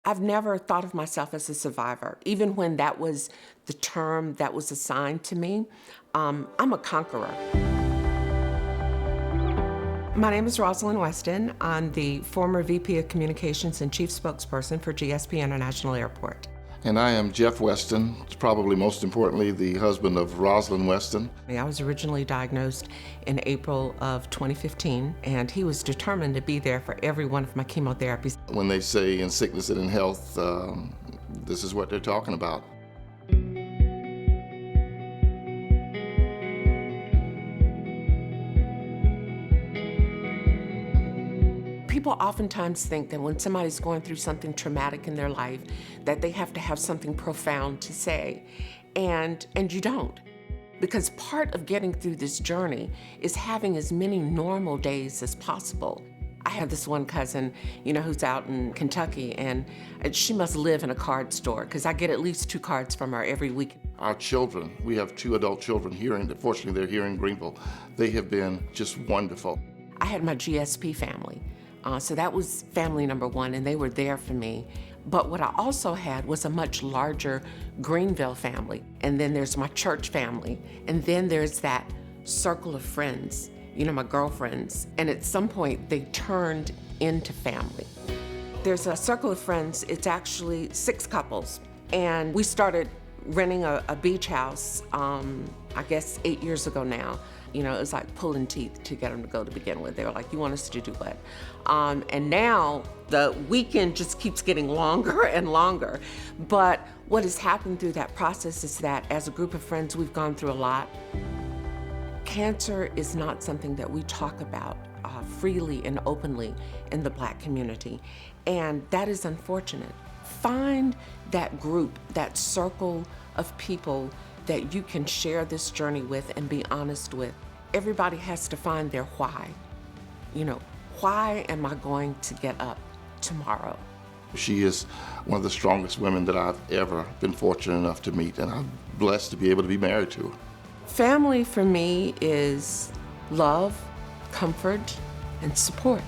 I've never thought of myself as a survivor, even when that was the term that was assigned to me. I'm a conqueror. My name is Rosalind Weston. I'm the former VP of Communications and Chief Spokesperson for GSP International Airport. And I am Jeff Weston, probably most importantly, the husband of Rosalind Weston. I was originally diagnosed in April of 2015, and he was determined to be there for every one of my chemotherapies. When they say in sickness and in health, this is what they're talking about. People oftentimes think that when somebody's going through something traumatic in their life, that they have to have something profound to say, and you don't. Because part of getting through this journey is having as many normal days as possible. I have this one cousin, who's out in Kentucky, and she must live in a card store, because I get at least 2 cards from her every week. Our children, we have 2 adult children here, and fortunately they're here in Greenville. They have been just wonderful. I had my GSP family. So that was family number 1, and they were there for me. But what I also had was a much larger Greenville family. And then there's my church family. And then there's that circle of friends, my girlfriends. And at some point, they turned into family. There's a circle of friends. It's actually 6 couples. And we started renting a beach house, I guess 8 years ago now. It was like pulling teeth to get them to go to begin with. They were like, "You want us to do what?" And now the weekend just keeps getting longer and longer. But what has happened through that process is that as a group of friends, we've gone through a lot. Cancer is not something that we talk about freely and openly in the Black community. And that is unfortunate. Find that group, that circle of people that you can share this journey with and be honest with. Everybody has to find their why. Why am I going to get up tomorrow? She is one of the strongest women that I've ever been fortunate enough to meet, and I'm blessed to be able to be married to her. Family for me is love, comfort, and support.